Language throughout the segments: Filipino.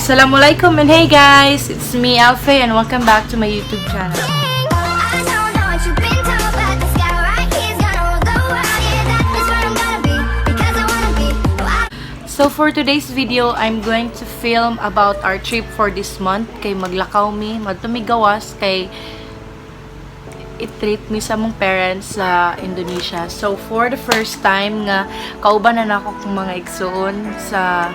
Assalamualaikum and hey guys, it's me Alfie and welcome back to my YouTube channel. So for today's video, I'm going to film about our trip for this month. Kay maglakaw mi, magtumigawas kay i-treat mi sa mong parents sa Indonesia. So for the first time nga kauban na nako kung mga igsoon sa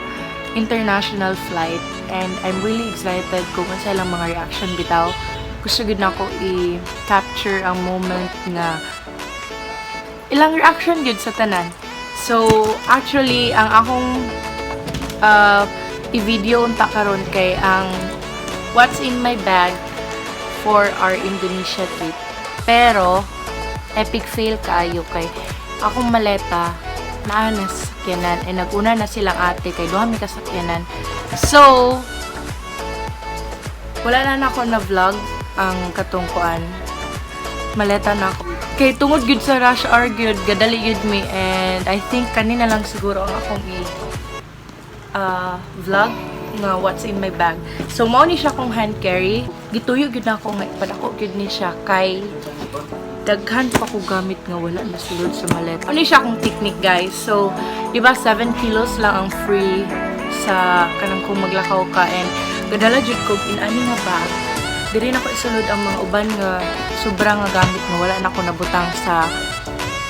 international flight and I'm really excited kung sa ilang mga reaction bitaw. Gusto gud nako i-capture ang moment nga ilang reaction gud sa tanan. So actually ang akong i-video unta karon kay ang what's in my bag for our Indonesia trip. Pero epic fail kayo kay akong maleta naa na sakyanan eh naguna na silang ate kay duha mi kasakyanan. So wala na ako na vlog ang katungkuan. Maleta na ako. Kay tungod gud sa rush hour gud gadali gud mi and I think kanina lang siguro ang akong vlog nga what's in my bag. So mao ni siya kong hand carry. Gituyo gud na ako nga ipadako gud ni siya kay daghan pa ko gamit nga wala na sulod sa maleta. Ano siya akong technique guys. So, di ba 7 kilos lang ang free sa kanang kung maglakaw ka and gadala jud ko inani nga bag. Diri na ko isulod ang mga uban nga sobrang nga gamit nga wala na ko nabutang sa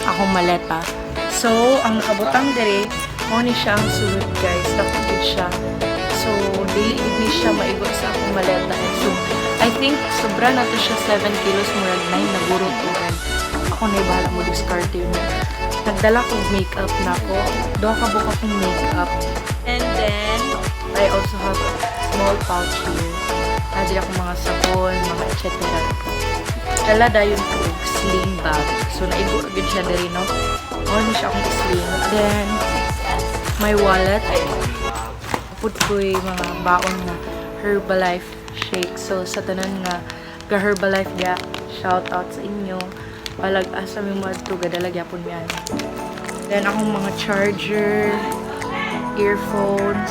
akong maleta. So, ang nakabutang diri mo ni siya ang sulod guys. Dapat siya. So, dili ni siya maigo sa akong maleta. And so, I think sobra na to siya 7 kilos murag 9 na burot uran. Ako na bahala mo discard yun. Nagdala kong makeup na ko. Doon ka buka kong makeup. And then, I also have a small pouch here. Nadila akong mga sabon, mga etc. Dala dayon ko sling bag. So, naigo agad siya dali, no? Ano siya akong sling. Then, my wallet. Put ko yung mga baon na Herbalife shake. So, sa tanan nga Herbalife dia, shout out sa inyo. Palag asa mi mo adto gadala gyapon mi ani. Then akong mga charger, earphones,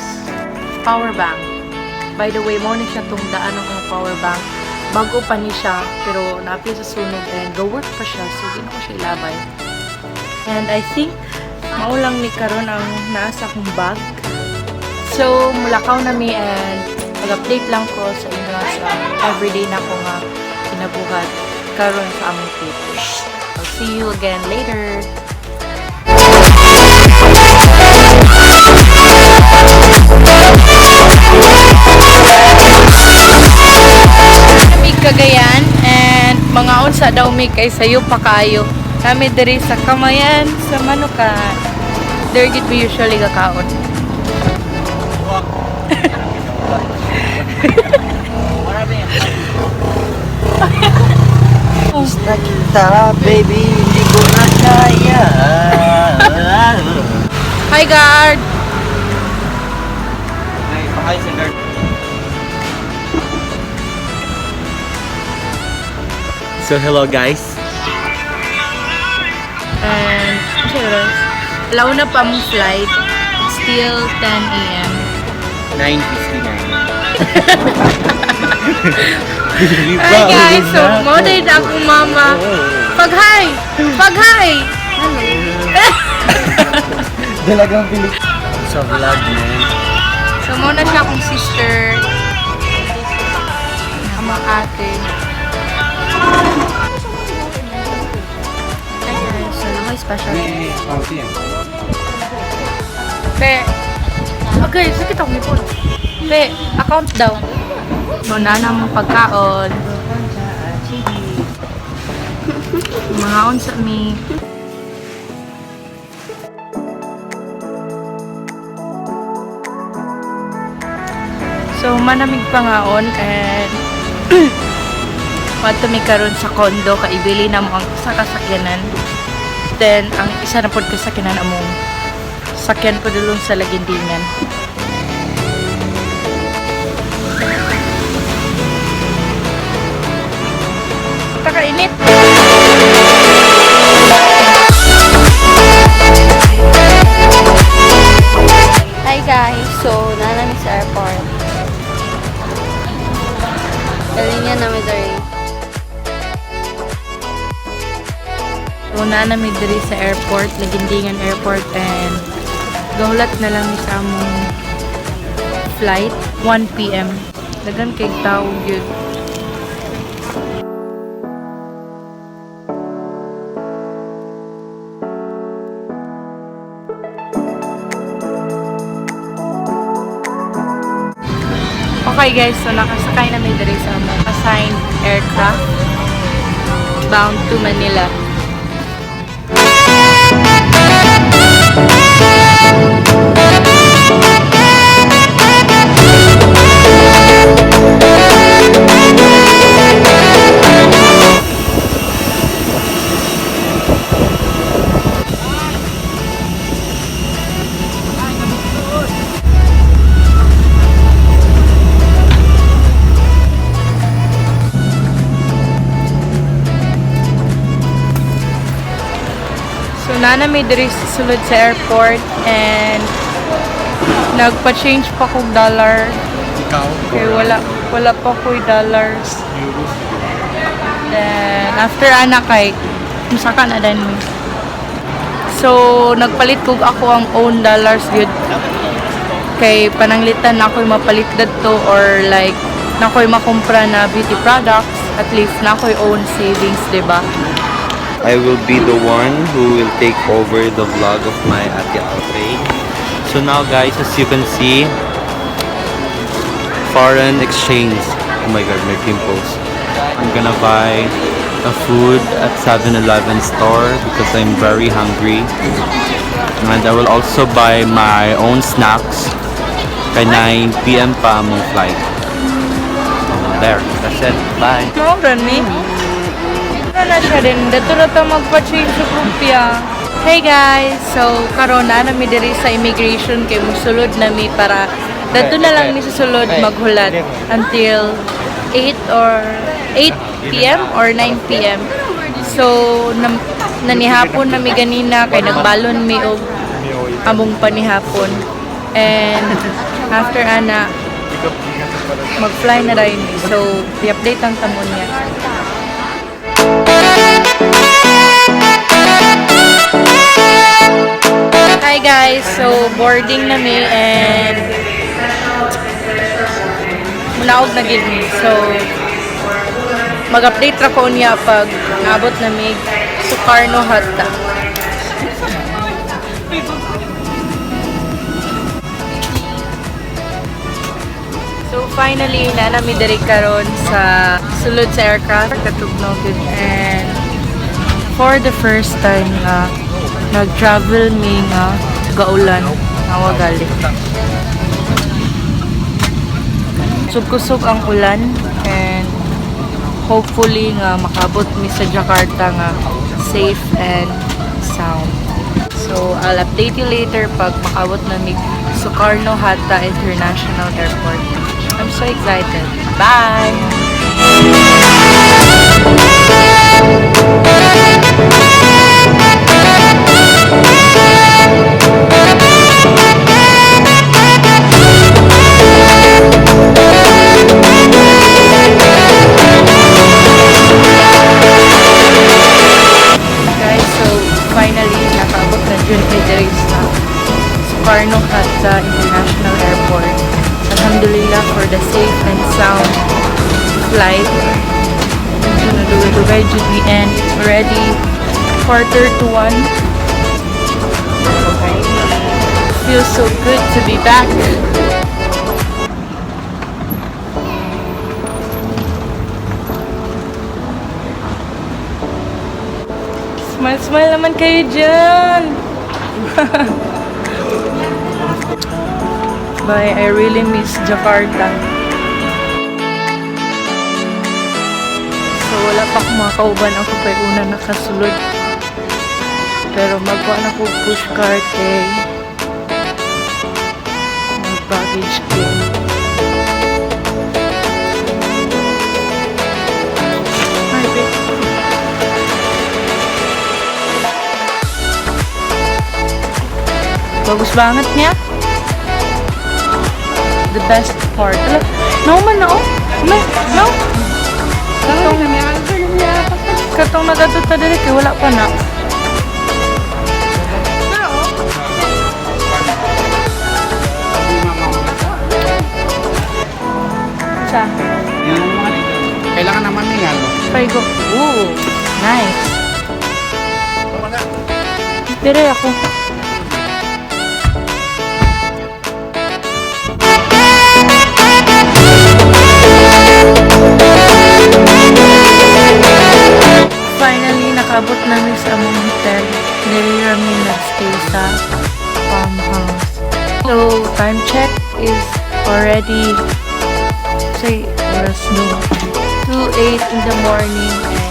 power bank. By the way, mo ni siya tong daan akong power bank. Bago pa ni siya, pero napi sa sunog and go work pa siya. So, di na ko siya ilabay. And I think maulang ni karon ang nasa akong bag. So, mulakaw na mi and mag-update lang ko sa inyo sa everyday na ko nga kinabuhat karon sa among trip. I'll see you again later. Kami Cagayan and mga unsa daw mi kay sayo pa kayo. Kami diri sa Camayan sa Manukan. There gid we usually kakaon. Basta kita, baby, hindi ko na kaya. Hi, guard! Ay, pahay si guard. So, hello guys. And, cheers. Alaw na pa mong flight. It's still 10 a.m. 9:59. Hi guys, so mounted akong mama. Pag-hi! Pag-hi! Dalagang pilik sa vlog, man. So muna siya akong sister. Ang mga ate. Hi guys, so ako special. Pe, okay, sakit ako nipon. Pe, account daw. Muna na mong pagkaon. Mga unsa mi. So, manamig pangaon and wato mi karon sa condo kaibili na mo ang sa kasakyanan. Then, ang isa na pod kasakyanan among sakyan po dulong sa Lagindingan. Kakainit. Hi guys, so nanami sa airport. Kalinya na may dari. Una na may diri sa airport, Lagindingan Airport, and gaulat na lang sa among flight, 1 p.m. Dagan kay tao yun. Okay guys, so nakasakay na may diri sa among assigned aircraft bound to Manila. So, nana may diri sulod sa airport and nagpa-change pa kong dollar. Kaya wala pa ko'y dollars. Then, after ana kay, musaka na din mo. So, nagpalit kog ako ang own dollars yun. Kay pananglitan na ako'y mapalit dadto or like, na ako'y makumpra na beauty products. At least na ako'y own savings, diba? I will be the one who will take over the vlog of my Ate Alfred. So now guys, as you can see, foreign exchange. Oh my god, my pimples. I'm gonna buy a food at 7-Eleven store because I'm very hungry. And I will also buy my own snacks. Kay 9 p.m. pa among flight. So there, that's it. Bye. No, Rani. Na siya din. Dato na ito magpa-change sa rupiya. Hey guys! So, karon na mi diri sa immigration kay musulod na mi para dato na lang mi susulod maghulat until 8 p.m. or 9 p.m. So, nanihapon na mi ganina kay nagbalon mi og among panihapon. And after ana mag-fly na rin. So, i-update ang tamon niya. Hi guys, so boarding na mi and munaog na gid mi. So mag-update ra ko niya pag naabot na mi Sukarno Hatta. So finally na mi diri karon sa sulod sa aircraft katugnog and for the first time nga nag-travel mi nga gaulan nawagali. Sug-kusog ang ulan and hopefully nga makabot mi sa Jakarta nga safe and sound. So I'll update you later pag makabot na mi Sukarno Hatta International Airport. I'm so excited. Bye! Sukarno Hatta International Airport. Alhamdulillah for the safe and sound flight. Dugay jud we end already 1:45. Okay. Feels so good to be back. Smile naman kayo dyan. Bye, I really miss Jakarta. So wala pa akong mga kauban. Ako pa yung una nakasulod. Pero magkuha na ko push cart eh. Mag-baggage claim. Hi, babe. Bagus banget niya. The best part. No man, no. No. Katong nagadto ta diri kay wala pa na. Sa Kailangan naman niya. Paigo. Ooh, nice. Dire ako. Finally, nakabot namin sa among hotel. Dili kami nagstay sa farmhouse. So, time check is already say oras no 2:08 in the morning and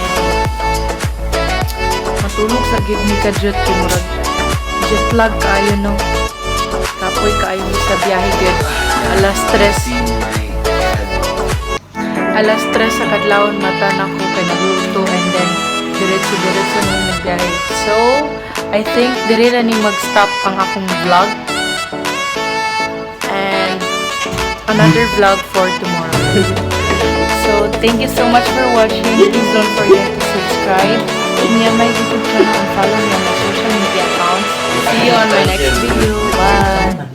matulog sa gid ni kadyot kay murag jet lag kaayo no kapoy kaayo mi sa biyahe gid alas 3 sa kadlawon mata na ko kay nagluto and then diretso na nagbiyahe. So I think diri na ni mag-stop ang akong vlog and another vlog for tomorrow. So, thank you so much for watching. Please don't forget to subscribe. Me on my YouTube channel and follow me on my social media accounts. See you on my next video. Bye!